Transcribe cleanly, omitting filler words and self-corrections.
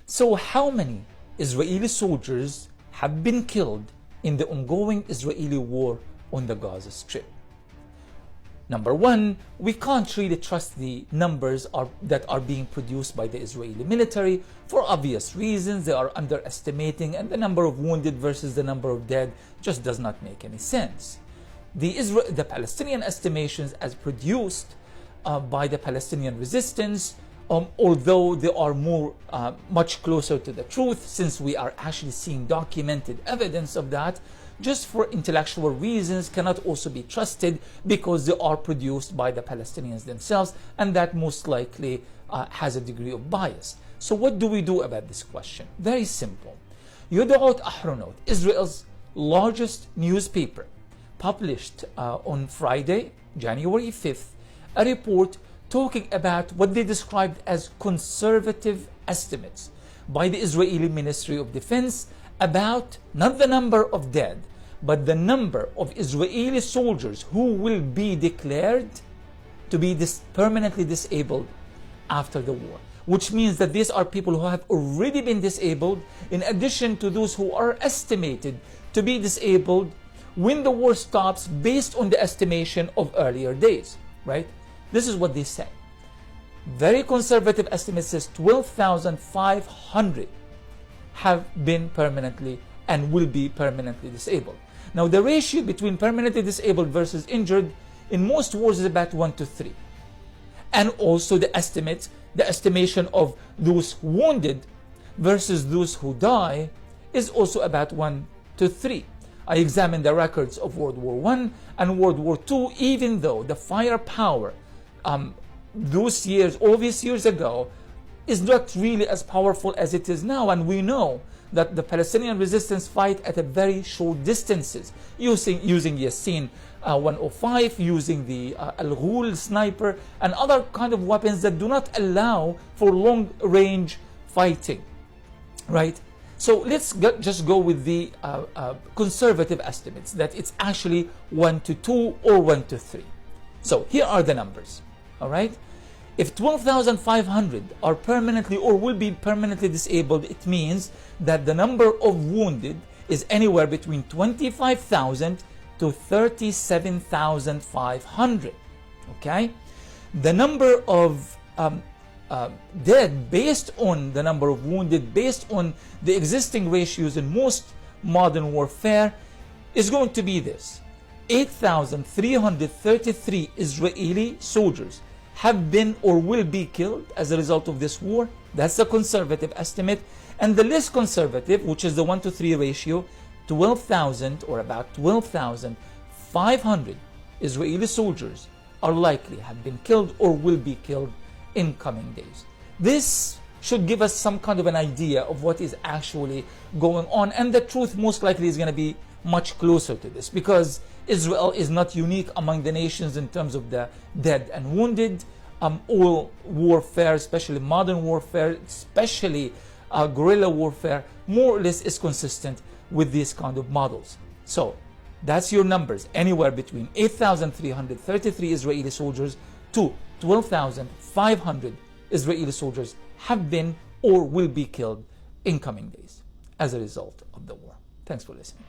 So how many Israeli soldiers have been killed in the ongoing Israeli war on the Gaza Strip? Number one, we can't really trust the numbers that are being produced by the Israeli military for obvious reasons. They are underestimating, and the number of wounded versus the number of dead just does not make any sense. The Palestinian estimations as produced by the Palestinian resistance, although they are much closer to the truth, since we are actually seeing documented evidence of that, just for intellectual reasons cannot also be trusted because they are produced by the Palestinians themselves, and that most likely has a degree of bias. So what do we do about this question? Very simple. Yedioth Ahronot, Israel's largest newspaper, published on Friday, January 5th, a report talking about what they described as conservative estimates by the Israeli Ministry of Defense about not the number of dead, but the number of Israeli soldiers who will be declared to be permanently disabled after the war. Which means that these are people who have already been disabled, in addition to those who are estimated to be disabled when the war stops based on the estimation of earlier days, right? This is what they say. Very conservative estimate says 12,500 have been permanently and will be permanently disabled. Now, the ratio between permanently disabled versus injured in most wars is about 1 to 3. And also the estimation of those wounded versus those who die is also about 1 to 3. I examined the records of World War I and World War II, even though the firepower all these years ago is not really as powerful as it is now. And we know that the Palestinian resistance fight at a very short distances, using Yassin 105, using the Al-Ghul sniper and other kind of weapons that do not allow for long range fighting, right? So let's just go with the conservative estimates that it's actually 1 to 2 or 1 to 3. So here are the numbers, all right? If 12,500 are permanently or will be permanently disabled, it means that the number of wounded is anywhere between 25,000 to 37,500, okay? The number of dead based on the number of wounded, based on the existing ratios in most modern warfare, is going to be this: 8,333 Israeli soldiers have been or will be killed as a result of this war. That's the conservative estimate. And the less conservative, which is the 1 to 3 ratio, 12,000 or about 12,500 Israeli soldiers are likely have been killed or will be killed in coming days. This should give us some kind of an idea of what is actually going on, and the truth most likely is going to be much closer to this, because Israel is not unique among the nations in terms of the dead and wounded. All warfare, especially modern warfare, especially guerrilla warfare, more or less is consistent with these kind of models. So that's your numbers, anywhere between 8,333 Israeli soldiers to 12,500 Israeli soldiers have been or will be killed in coming days as a result of the war. Thanks for listening.